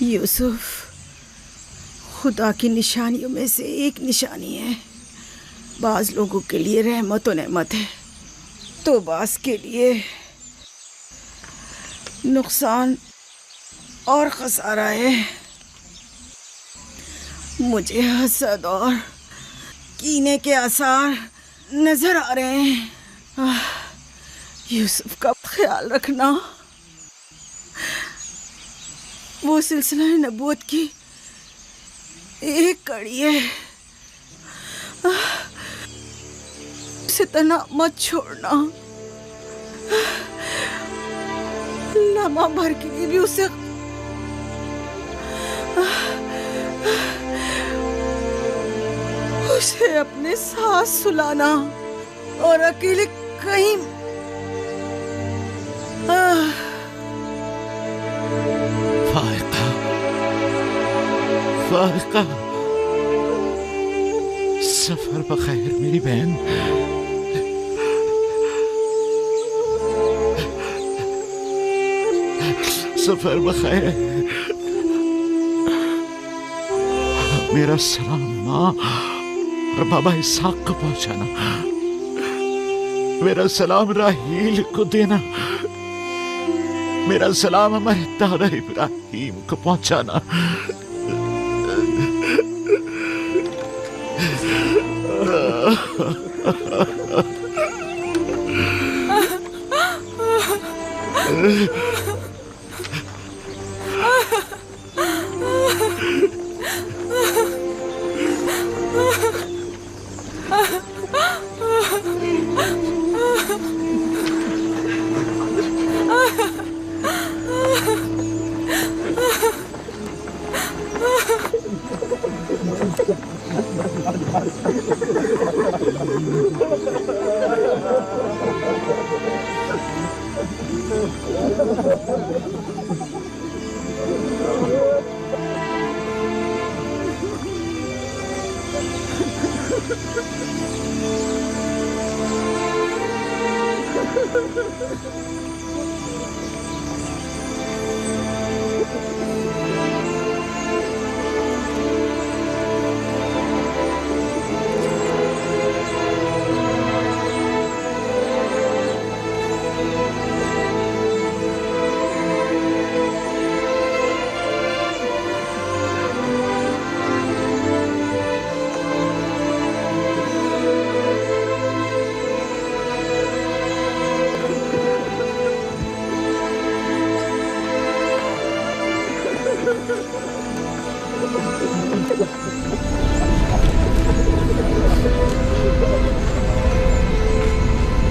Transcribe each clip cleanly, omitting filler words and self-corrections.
यूसुफ खुदा की निशानियों में से एक निशानी है। बाज लोगों के लिए रहमत और नेमत है, तो बाज के लिए नुकसान और खसारा है। मुझे हसद और कीने के आसार नजर आ रहे हैं। यूसुफ का ख्याल रखना। वो सिलसिला नबूवत की एक कड़ी है, उसे तना मत छोड़ना। लम्हा भर के लिए भी उसे अपने साथ सुलाना और अकेले कहीं फारिका, सफर बखैर मेरी बहन। सफर बखैर। मेरा सलाम माँ और बाबा इसहाक को पहुंचाना। मेरा सलाम राहील को देना। मेरा सलाम हमारे दादा इब्राहिम को पहुंचाना।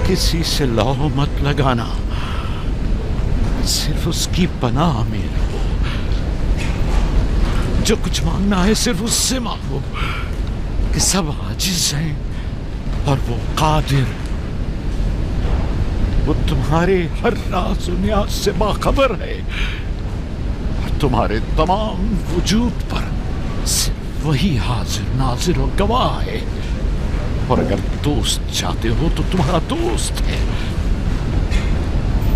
किसी से लौ मत लगाना, सिर्फ उसकी पनाह में रहो। जो कुछ मांगना है सिर्फ उससे मांगो कि सब आजिज हैं और वो कादिर। वो तुम्हारे हर राज और न्याज से बाखबर है और तुम्हारे तमाम वजूद पर सिर्फ वही हाजिर नाजिर और गवाह है। और अगर दोस्त चाहते हो तो तुम्हारा दोस्त है।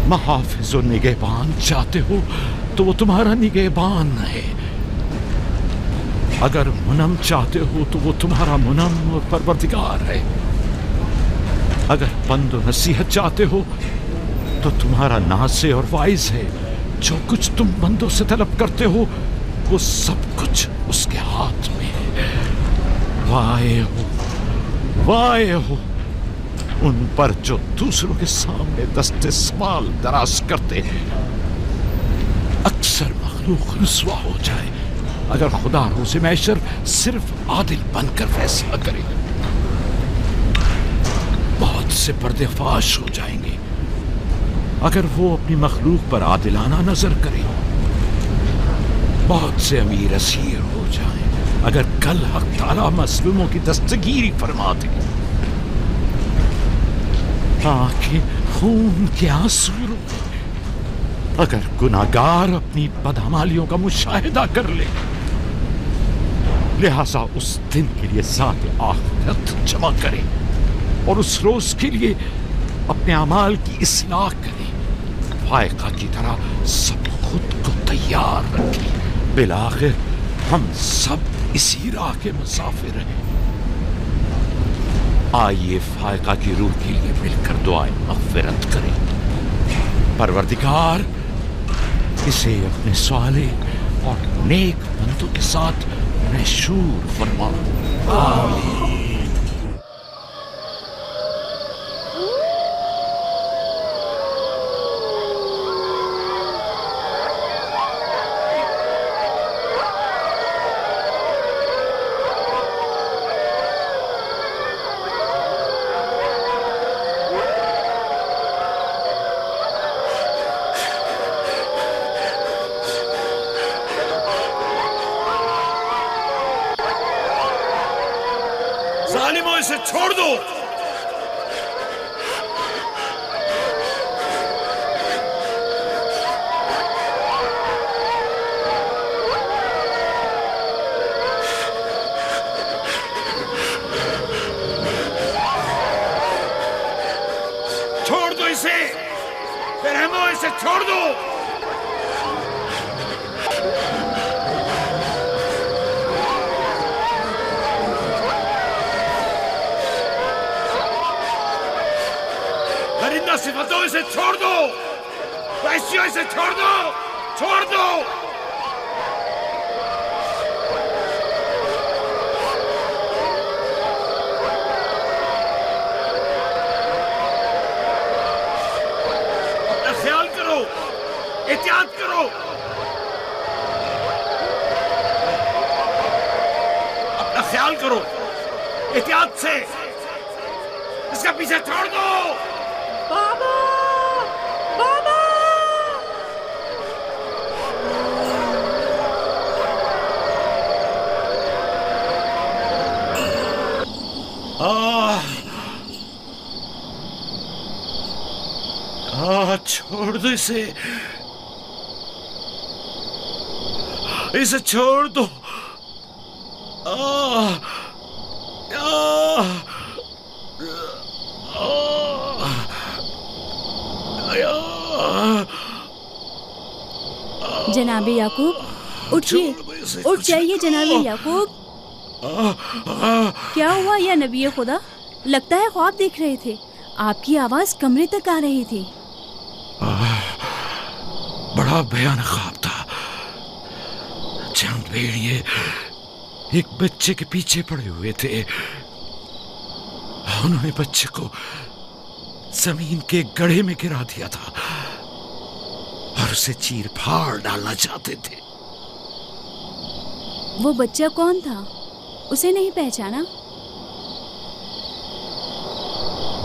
महाफिज और निगहबान चाहते हो तो वो तुम्हारा निगहबान है। अगर मुनम चाहते हो तो वो तुम्हारा मुनम और परवरदिगार है। अगर पंद और नसीहत चाहते हो तो तुम्हारा नासे और वाइज है। जो कुछ तुम बंदों से तलब करते हो वो सब कुछ उसके हाथ में है। वाहे हो उन पर जो दूसरों के सामने दस्ते सवाल दराज करते हैं। अक्सर मखलूक रुस्वा हो जाए अगर खुदा रोज़े महशर सिर्फ आदिल बनकर फैसला करे। बहुत से पर्देफाश हो जाएंगे अगर वो अपनी मखलूक पर आदिलाना नजर करे। बहुत से अमीर असीर हो जाएं अगर कल हक ताला मज़लूमों की दस्तगीरी फरमा दे। आंखें खून के आंसू रोए अगर गुनाहगार अपनी बदअमालियों का मुशाहिदा कर ले। लिहाजा उस दिन के लिए ज़ात आखिरत जमा करे और उस रोज के लिए अपने अमाल की इस्लाह करे। फायका की तरह सब खुद को तैयार रखे बिलाखिर हम सब इसी राह के मुसाफिर हैं। आइए फायका की रूह के लिए मिलकर दुआएं मग़फ़िरत करें। परवरदिगार इसे अपने सालेह और नेक बंदों के साथ मशहूर फरमा। आमीन। जालिमों, इसे छोड़ दो। छोड़ दो इसे, रहमो, इसे छोड़ दो। परिंदा सिफतों, इसे छोड़ दो। वैश्यों, इसे छोड़ दो, छोड़ दो। अपना ख्याल करो, एहतियात करो। अपना ख्याल करो, एहतियात से। इसका पीछे छोड़ दो। बाबा, बाबा। छोड़ दो इसे, इसे छोड़ दो। जनाबे याकूब, उठिए, उठ जाइए जनाबे याकूब। क्या हुआ या नबी खुदा? लगता है ख्वाब देख रहे थे। आपकी आवाज कमरे तक आ रही थी। बड़ा भयानक ख्वाब था। चंद भेड़िए एक बच्चे के पीछे पड़े हुए थे। उन्होंने बच्चे को जमीन के गड्ढे में गिरा दिया था और उसे चीर फाड़ डालना चाहते थे। वो बच्चा कौन था? उसे नहीं पहचाना?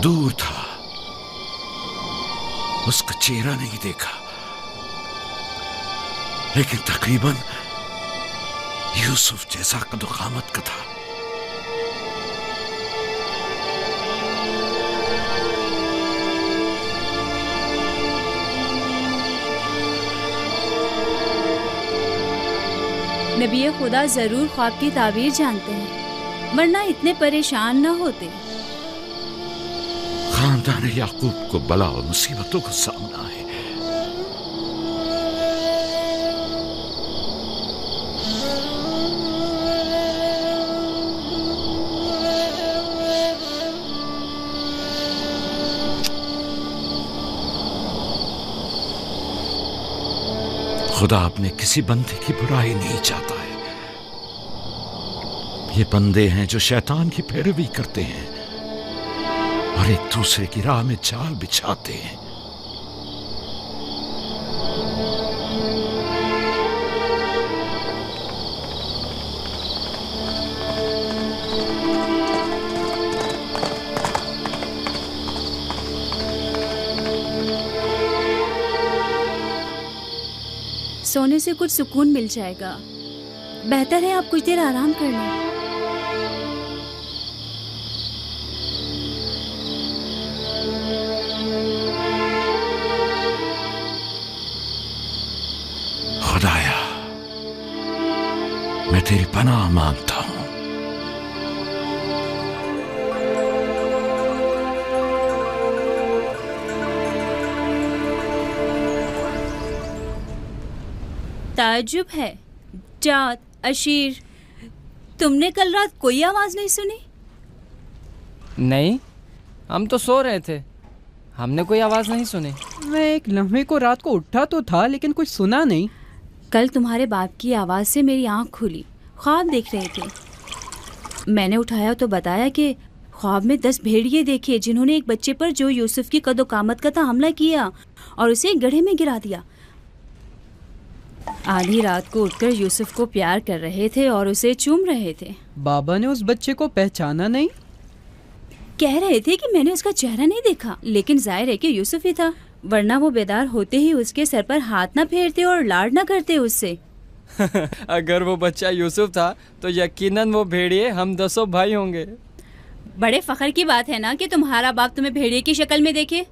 दूर था, उसका चेहरा नहीं देखा, लेकिन तकरीबन यूसुफ जैसा कद-ओ-क़ामत का था। नबी खुदा जरूर ख्वाब की ताबीर जानते हैं, वरना इतने परेशान न होते। खानदान याकूब को बला और मुसीबतों का सामना है। खुदा अपने किसी बंदे की बुराई नहीं चाहता है। ये बंदे हैं जो शैतान की पैरवी करते हैं और एक दूसरे की राह में जाल बिछाते हैं। सोने से कुछ सुकून मिल जाएगा। बेहतर है आप कुछ देर आराम कर लें। खुदाया, मैं तेरी पनाह मांगता हूं। ताज्जुब है, सज्जाद, अशीर, तुमने कल रात कोई आवाज नहीं सुनी? नहीं, हम तो सो रहे थे, हमने कोई आवाज नहीं सुनी। मैं एक लम्हे को रात को उठा तो था लेकिन कुछ सुना नहीं। कल तुम्हारे बाप की आवाज से मेरी आंख खुली, ख्वाब देख रहे थे। मैंने उठाया तो बताया कि ख्वाब में 10 भेड़िए देखे जिन्होंने एक बच्चे पर जो यूसुफ की कदो कामत का था हमला किया और उसे एक गड्ढे में गिरा दिया। आधी रात को उठकर यूसुफ को प्यार कर रहे थे और उसे चूम रहे थे। बाबा ने उस बच्चे को पहचाना नहीं? कह रहे थे कि मैंने उसका चेहरा नहीं देखा, लेकिन जाहिर है कि यूसुफ ही था, वरना वो बेदार होते ही उसके सर पर हाथ ना फेरते और लाड ना करते उससे। अगर वो बच्चा यूसुफ था तो यकीनन वो भेड़िए हम 10 भाई होंगे। बड़े फख्र की बात है ना कि तुम्हारा बाप तुम्हें भेड़िए की शक्ल में देखे।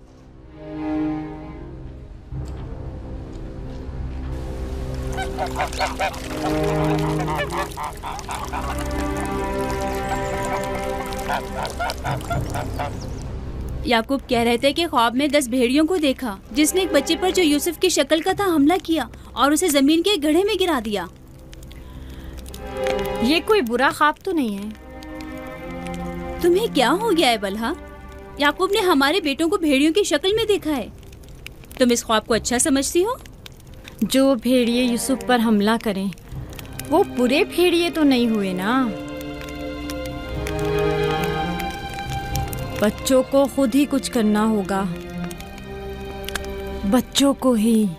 याकूब कह रहे थे कि ख्वाब में 10 भेड़ियों को देखा जिसने एक बच्चे पर जो यूसुफ की शक्ल का था हमला किया और उसे जमीन के गड्ढे में गिरा दिया। ये कोई बुरा ख्वाब तो नहीं है? तुम्हें क्या हो गया है बलहा? याकूब ने हमारे बेटों को भेड़ियों की शक्ल में देखा है। तुम इस ख्वाब को अच्छा समझती हो? जो भेड़िए यूसुफ पर हमला करें वो पूरे भेड़िए तो नहीं हुए ना। बच्चों को खुद ही कुछ करना होगा, बच्चों को ही।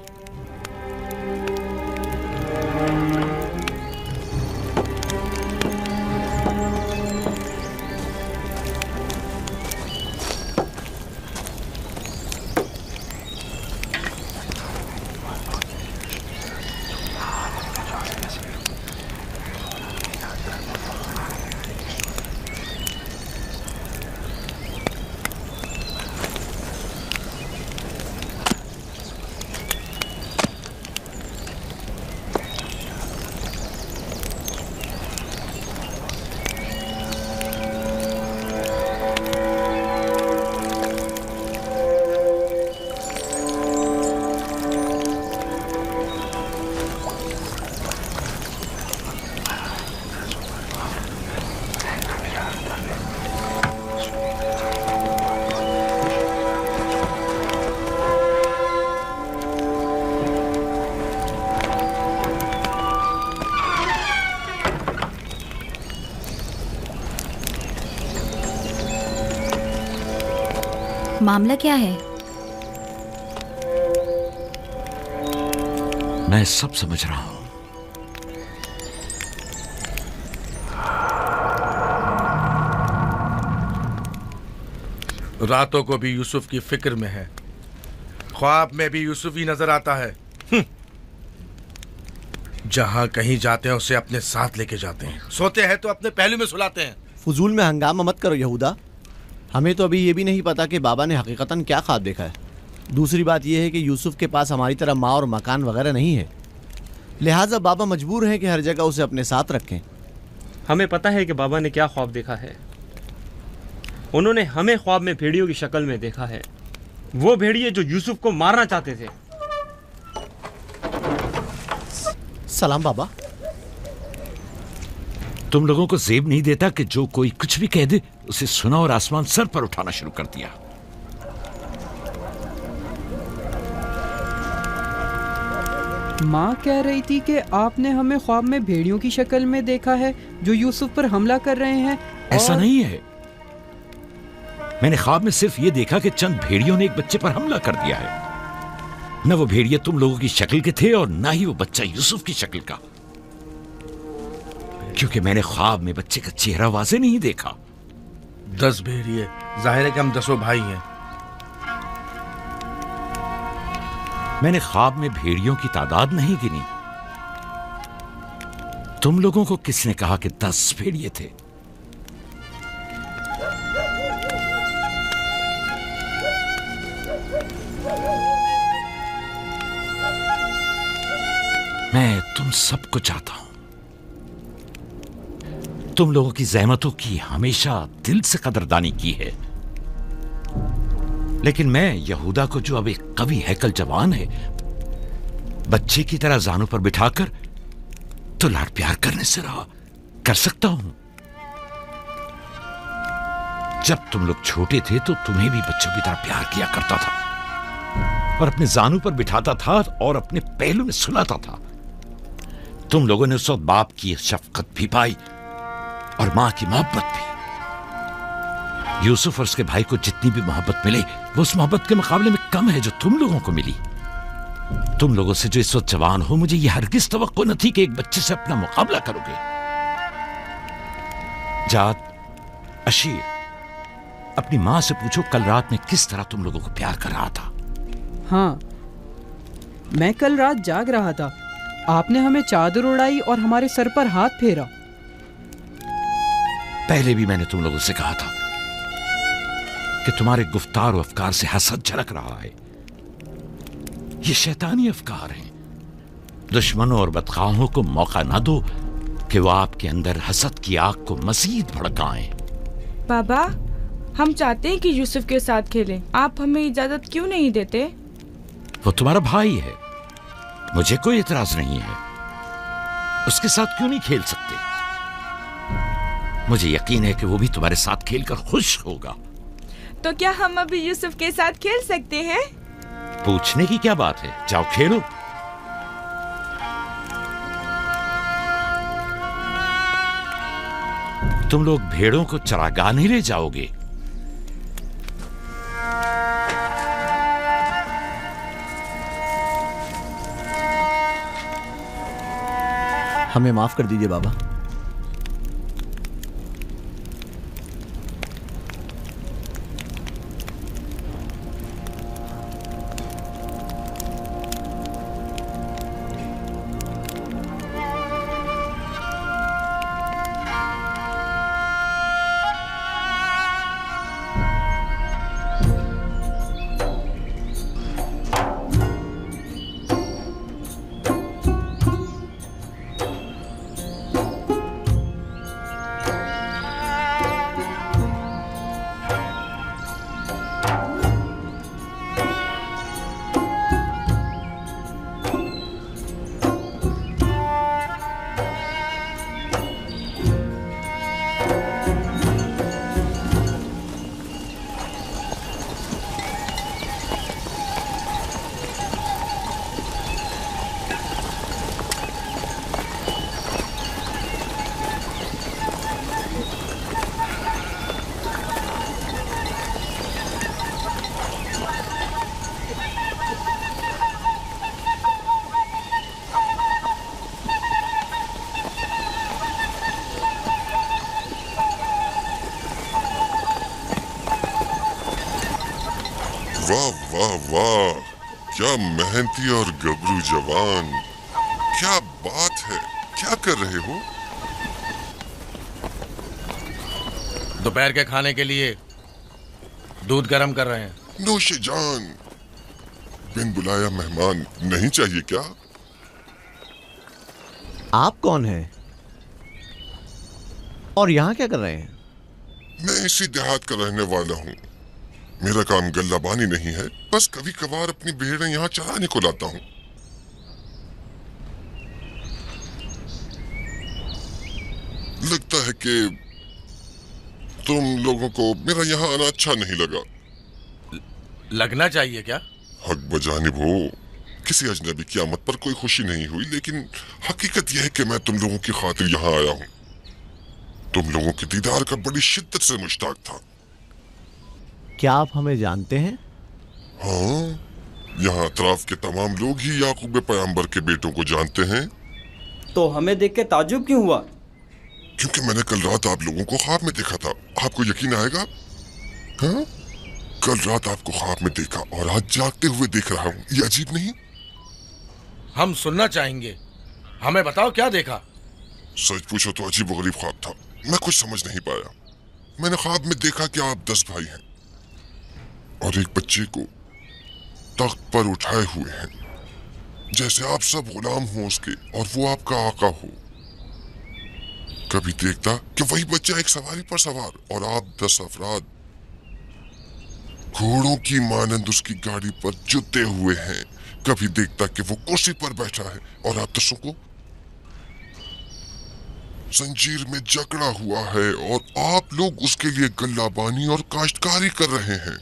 मामला क्या है? मैं सब समझ रहा हूं। रातों को भी यूसुफ की फिक्र में है, ख्वाब में भी यूसुफ ही नजर आता है। जहां कहीं जाते हैं उसे अपने साथ लेके जाते हैं, सोते हैं तो अपने पहलू में सुलाते हैं। फजूल में हंगामा मत करो यहूदा, हमें तो अभी ये भी नहीं पता कि बाबा ने हकीकतन क्या ख्वाब देखा है। दूसरी बात यह है कि यूसुफ के पास हमारी तरह माँ और मकान वगैरह नहीं है, लिहाजा बाबा मजबूर हैं कि हर जगह उसे अपने साथ रखें। हमें पता है कि बाबा ने क्या ख्वाब देखा है। उन्होंने हमें ख्वाब में भेड़ियों की शक्ल में देखा है, वो भेड़िए जो यूसुफ को मारना चाहते थे। सलाम बाबा। तुम लोगों को जेब नहीं देता कि जो कोई कुछ भी कह दे उसे सुना और आसमान सर पर उठाना शुरू कर दिया। माँ कह रही थी कि आपने हमें ख्वाब में भेड़ियों की शक्ल में देखा है जो यूसुफ पर हमला कर रहे हैं। ऐसा नहीं है, मैंने ख्वाब में सिर्फ ये देखा कि चंद भेड़ियों ने एक बच्चे पर हमला कर दिया है। न वो भेड़िए तुम लोगों की शक्ल के थे और ना ही वो बच्चा यूसुफ की शक्ल का, क्योंकि मैंने ख्वाब में बच्चे का चेहरा वाज़े नहीं देखा। 10 भेड़िए, जाहिर है कि हम 10 भाई हैं। मैंने ख्वाब में भेड़ियों की तादाद नहीं गिनी। तुम लोगों को किसने कहा कि 10 भेड़िए थे? मैं तुम सबको चाहता हूं। तुम लोगों की ज़हमतों की हमेशा दिल से कदरदानी की है, लेकिन मैं यहूदा को, जो अब एक कवि हैकल जवान है, बच्चे की तरह जानों पर बिठाकर तो लाड प्यार करने से रहा कर सकता हूं। जब तुम लोग छोटे थे तो तुम्हें भी बच्चों की तरह प्यार किया करता था और अपने जानू पर बिठाता था और अपने पहलू में सुलाता था। तुम लोगों ने उस वक्त बाप की शफकत भी पाई और मां की मोहब्बत भी। यूसुफ और उसके भाई को जितनी भी मोहब्बत मिले वो उस मोहब्बत के मुकाबले में कम है जो तुम लोगों को मिली। तुम लोगों से जो इस वक्त जवान हो, मुझे यह हरगिज तवक्को न थी कि एक बच्चे से अपना मुकाबला करोगे। जाद, अशीर, अपनी मां से पूछो कल रात में किस तरह तुम लोगों को प्यार कर रहा था। हाँ, मैं कल रात जाग रहा था। आपने हमें चादर उड़ाई और हमारे सर पर हाथ फेरा। पहले भी मैंने तुम लोगों से कहा था कि तुम्हारे गुफ्तार और अफकार से हसद झलक रहा है। ये शैतानी अफकार हैं। दुश्मनों और बदखाहों को मौका ना दो कि वो आपके अंदर हसद की आग को मजीद भड़काएं। बाबा, हम चाहते हैं कि यूसुफ के साथ खेलें। आप हमें इजाजत क्यों नहीं देते? वो तुम्हारा भाई है, मुझे कोई इतराज नहीं है। उसके साथ क्यों नहीं खेल सकते? मुझे यकीन है कि वो भी तुम्हारे साथ खेलकर खुश होगा। तो क्या हम अभी यूसुफ के साथ खेल सकते हैं? पूछने की क्या बात है, जाओ खेलो। तुम लोग भेड़ों को चरागाह नहीं ले जाओगे? हमें माफ कर दीजिए बाबा। वाह वाह वाह, क्या मेहनती और गबरू जवान। क्या बात है, क्या कर रहे हो? दोपहर के खाने के लिए दूध गर्म कर रहे हैं। नौशे जान, बिन बुलाया मेहमान नहीं चाहिए क्या? आप कौन हैं? और यहाँ क्या कर रहे हैं? मैं इसी देहात का रहने वाला हूँ। मेरा काम गल्लाबानी नहीं है, बस कभी कभार अपनी भेड़ें यहाँ चराने को लाता हूँ। लगता है कि तुम लोगों को मेरा यहाँ आना अच्छा नहीं लगा। लगना चाहिए क्या? हक बजानिब हो, किसी अजनबी की आमद पर कोई खुशी नहीं हुई, लेकिन हकीकत यह है कि मैं तुम लोगों की खातिर यहाँ आया हूँ। तुम लोगों के दीदार का बड़ी शिद्दत से मुश्ताक था। क्या आप हमें जानते हैं? हाँ, यहाँ अतराफ के तमाम लोग ही याकूब पैगंबर के बेटों को जानते हैं। तो हमें देख के ताज्जुब क्यों हुआ? क्योंकि मैंने कल रात आप लोगों को ख्वाब में देखा था। आपको यकीन आएगा? हाँ, कल रात आपको ख्वाब में देखा और आज जागते हुए देख रहा हूँ। ये अजीब नहीं? हम सुनना चाहेंगे, हमें बताओ क्या देखा। सच पूछो तो अजीब गरीब ख्वाब था, मैं कुछ समझ नहीं पाया। मैंने ख्वाब में देखा कि आप 10 भाई हैं और एक बच्चे को तख्त पर उठाए हुए हैं, जैसे आप सब गुलाम हो उसके और वो आपका आका हो। कभी देखता कि वही बच्चा एक सवारी पर सवार और आप 10 अफराद घोड़ों की मानंद उसकी गाड़ी पर जुते हुए हैं। कभी देखता कि वो कुर्सी पर बैठा है और आप 10 को जंजीर में जकड़ा हुआ है और आप लोग उसके लिए गल्लाबानी और काश्तकारी कर रहे हैं।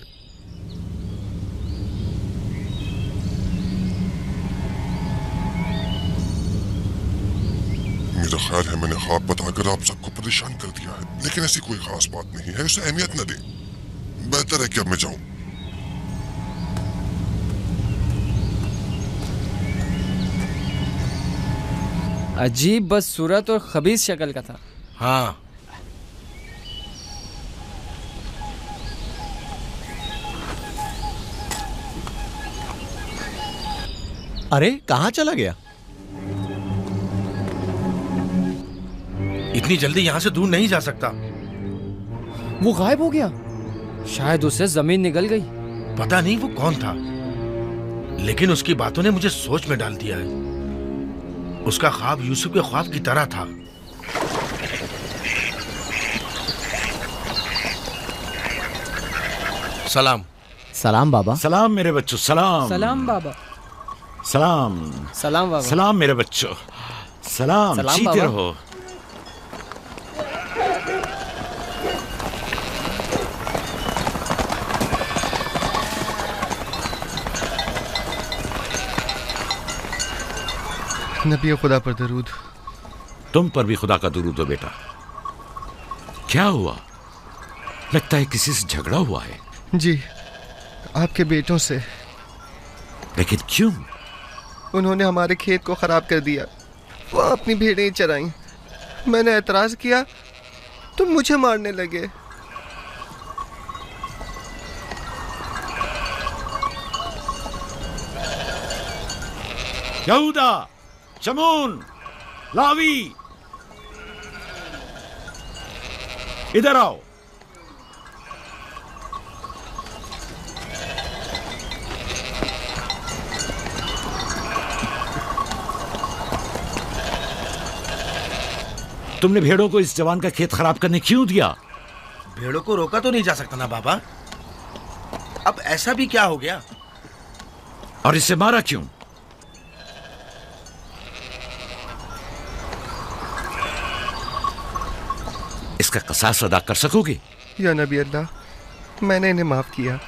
मेरा ख्याल है मैंने ख्वाब बताकर आप सबको परेशान कर दिया है, लेकिन ऐसी कोई खास बात नहीं है, उसे अहमियत न दें। बेहतर है कि अब मैं जाऊं। अजीब बदसूरत और खबीस शक्ल का था। हाँ, अरे कहाँ चला गया? इतनी जल्दी यहाँ से दूर नहीं जा सकता। वो गायब हो गया। शायद उसे जमीन निगल गई। पता नहीं वो कौन था, लेकिन उसकी बातों ने मुझे सोच में डाल दिया है। उसका ख्वाब यूसुफ के ख्वाब की तरह था। सलाम। सलाम बाबा। सलाम मेरे बच्चों, सलाम। सलाम बाबा। सलाम। सलाम बाबा। सलाम मेरे बच्चों, सलाम। सलाम जीते बाबा। रहो। नबी खुदा पर दरूद। तुम पर भी खुदा का दुरूद हो बेटा। क्या हुआ? लगता है किसी से झगड़ा हुआ है। जी, आपके बेटों से। लेकिन क्यों? उन्होंने हमारे खेत को खराब कर दिया। वो अपनी भेड़ें चराई। मैंने एतराज किया तो मुझे मारने लगे। यहूदा, शमून, लावी, इधर आओ। तुमने भेड़ों को इस जवान का खेत खराब करने क्यों दिया? भेड़ों को रोका तो नहीं जा सकता ना बाबा। अब ऐसा भी क्या हो गया? और इसे मारा क्यों? इसका कसास अदा कर सकोगे? या नबी अल्लाह, मैंने इन्हें माफ किया,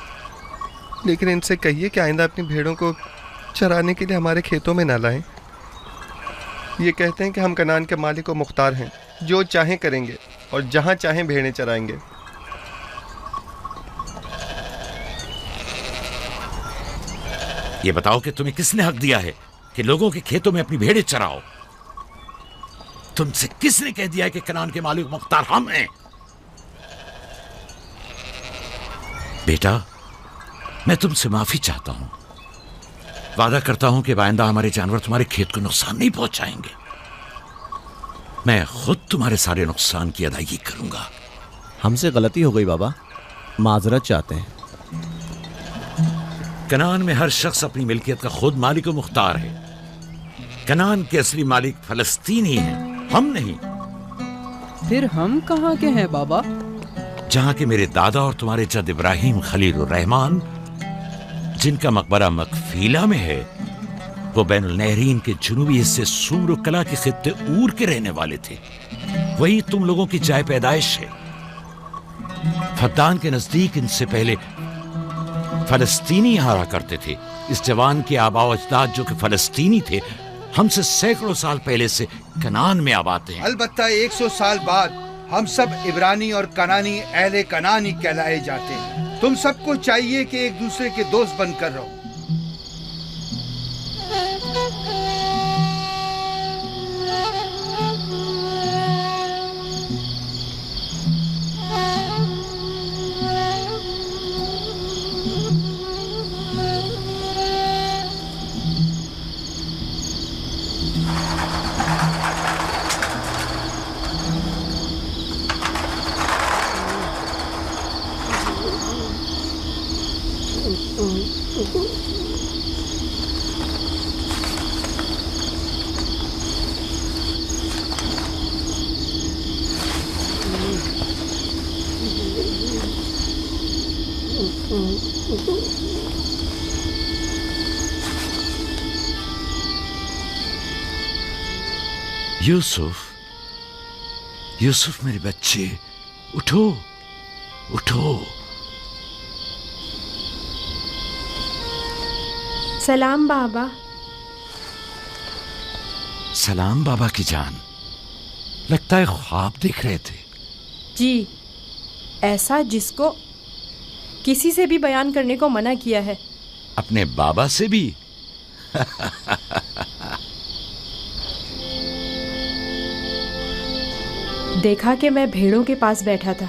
लेकिन इनसे कहिए कि आइंदा अपनी भेड़ों को चराने के लिए हमारे खेतों में ना लाएं। ये कहते हैं कि हम कनान के मालिक और मुख्तार हैं, जो चाहें करेंगे और जहां चाहें भेड़ें चराएंगे। ये बताओ कि तुम्हें किसने हक दिया है कि लोगों के खेतों में अपनी भेड़ें चराओ? तुमसे किसने कह दिया है कि कनान के मालिक मुख्तार हम हैं? बेटा, मैं तुमसे माफी चाहता हूं। वादा करता हूं कि आइंदा हमारे जानवर तुम्हारे खेत को नुकसान नहीं पहुंचाएंगे। मैं खुद तुम्हारे सारे नुकसान की अदायगी करूंगा। हमसे गलती हो गई बाबा, माजरत चाहते हैं। कनान में हर शख्स अपनी मिल्कियत का खुद मालिक और मुख्तार है। कनान के असली मालिक फलस्तीनी हैं, हम नहीं। फिर हम कहाँ के हैं बाबा? जहां के मेरे दादा और तुम्हारे जद इब्राहिम खलीलुर रहमान, जिनका मकबरा मकफीला में है, वो बैनुल नहरीन के जुनूबी हिस्से सूर कला के खित्ते ऊर के रहने वाले थे। वही तुम लोगों की जाय पैदाइश है। फद्दान के नजदीक इनसे पहले फलस्तीनी यहाँ रहा करते थे। इस जवान के आबा अजदाद जो कि फलस्तीनी थे, हमसे सैकड़ों साल पहले से कनान में आबाद हैं। अलबत्ता 100 साल बाद हम सब इब्रानी और कनानी अहले कनानी कहलाए जाते हैं। तुम सबको चाहिए कि एक दूसरे के दोस्त बनकर रहो। यूसुफ, यूसुफ मेरे बच्चे, उठो उठो। सलाम बाबा। सलाम बाबा की जान। लगता है ख्वाब देख रहे थे। जी, ऐसा जिसको किसी से भी बयान करने को मना किया है। अपने बाबा से भी? देखा कि मैं भेड़ों के पास बैठा था।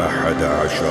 11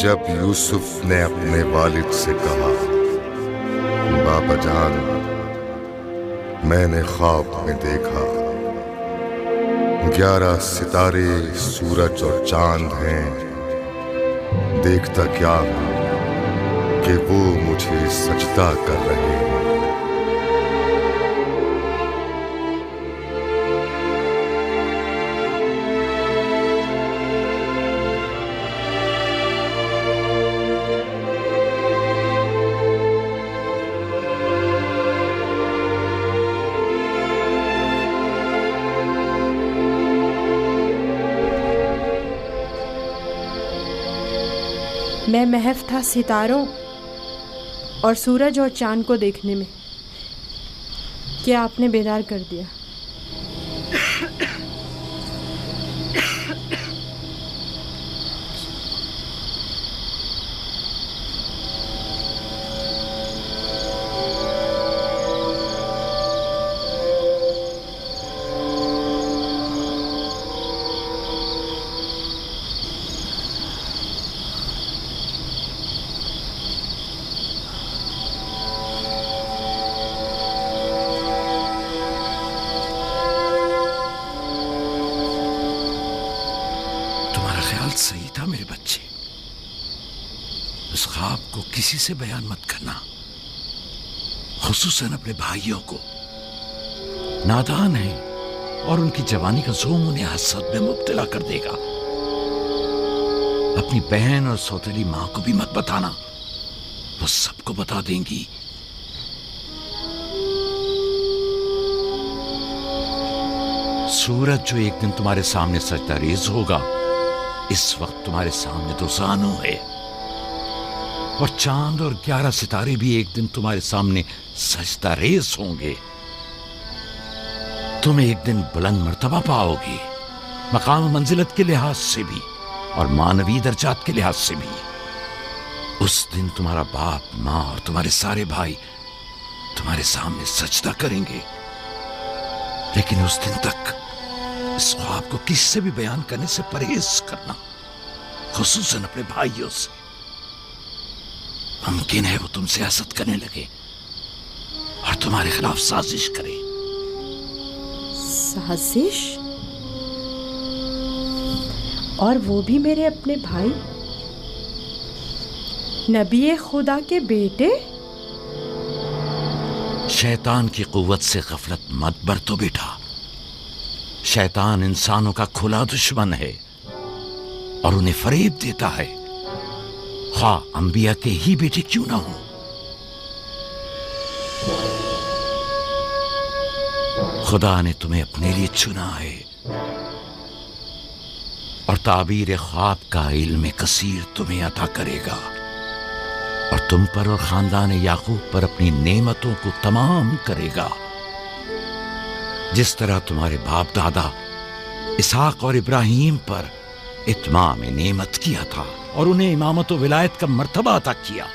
जब यूसुफ ने अपने वालिद से कहा, बाबा जान, मैंने ख्वाब में देखा 11 सितारे, सूरज और चांद हैं। देखता क्या हूं कि वो मुझे सजदा कर रहे हैं। मैं महफ था सितारों और सूरज और चांद को देखने में। क्या आपने बेदार कर दिया? सही था मेरे बच्चे। उस ख्वाब को किसी से बयान मत करना, खुसूसन अपने भाइयों को। नादान है और उनकी जवानी का जोम उन्हें हसद में मुब्तला कर देगा। अपनी बहन और सौतेली मां को भी मत बताना, वो सबको बता देंगी। सूरज जो एक दिन तुम्हारे सामने सजदा रेज होगा, इस वक्त तुम्हारे सामने तो जानू है, और चांद और 11 सितारे भी एक दिन तुम्हारे सामने सजदा रेज होंगे। तुम एक दिन बुलंद मर्तबा पाओगे, मकाम मंजिलत के लिहाज से भी और मानवी दर्जात के लिहाज से भी। उस दिन तुम्हारा बाप, मां और तुम्हारे सारे भाई तुम्हारे सामने सजदा करेंगे। लेकिन उस दिन तक इस ख्वाब को किसी से भी बयान करने से परहेज करना, खुसूसन अपने भाइयों से। मुमकिन है वो तुमसे हसद करने लगे और तुम्हारे खिलाफ साजिश करे। साजिश? और वो भी मेरे अपने भाई? नबी खुदा के बेटे? शैतान की कुव्वत से गफलत मत बरतो बेटा। शैतान इंसानों का खुला दुश्मन है और उन्हें फरेब देता है, खा अंबिया के ही बेटे क्यों ना हो। खुदा ने तुम्हें अपने लिए चुना है और ताबीर ख्वाब का इल्म कसीर तुम्हें अता करेगा और तुम पर और खानदान याकूब पर अपनी नेमतों को तमाम करेगा, जिस तरह तुम्हारे बाप दादा इसहाक और इब्राहिम पर इत्माम नेमत किया था और उन्हें इमामत व विलायत का मर्तबा अता किया।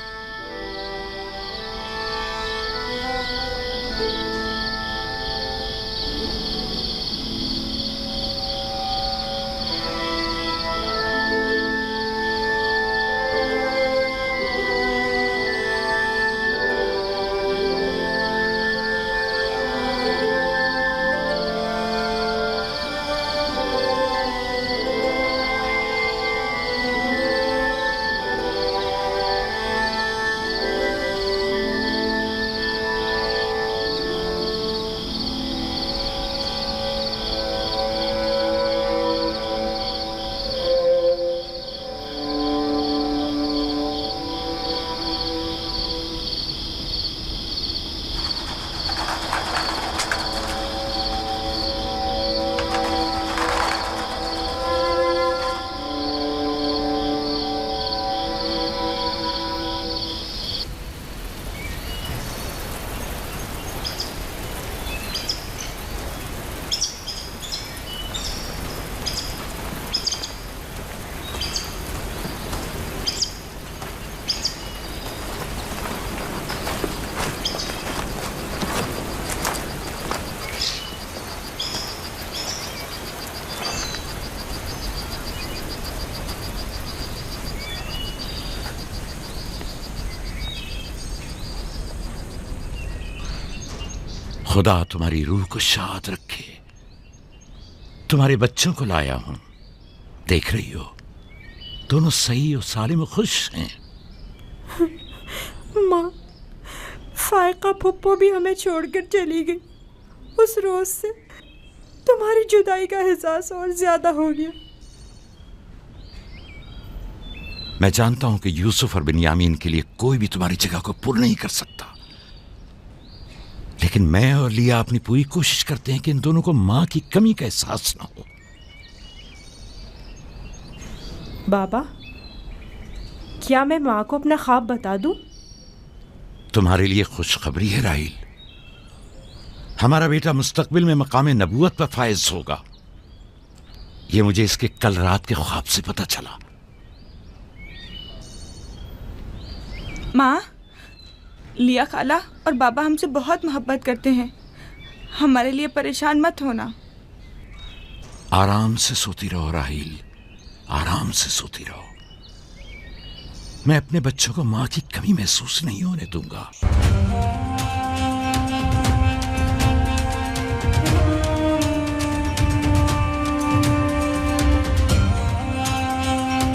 खुदा तुम्हारी रूह को शाद रखे। तुम्हारे बच्चों को लाया हूं, देख रही हो दोनों सही और सालिम और खुश हैं। माँ, फायका फुप्पो भी हमें छोड़कर चली गई। उस रोज से तुम्हारी जुदाई का एहसास और ज्यादा हो गया। मैं जानता हूं कि यूसुफ और बिन्यामीन के लिए कोई भी तुम्हारी जगह को पूर्ण नहीं कर सकता, लेकिन मैं और लिया अपनी पूरी कोशिश करते हैं कि इन दोनों को मां की कमी का एहसास ना हो। बाबा, क्या मैं मां को अपना ख्वाब बता दूं? तुम्हारे लिए खुशखबरी है राहिल, हमारा बेटा मुस्तकबिल में मकाम नबूवत पर फायज होगा। यह मुझे इसके कल रात के ख्वाब से पता चला। माँ, लिया खाला और बाबा हमसे बहुत मोहब्बत करते हैं, हमारे लिए परेशान मत होना। आराम से सोती रहो राहिल, आराम से सोती रहो। मैं अपने बच्चों को मां की कमी महसूस नहीं होने दूंगा।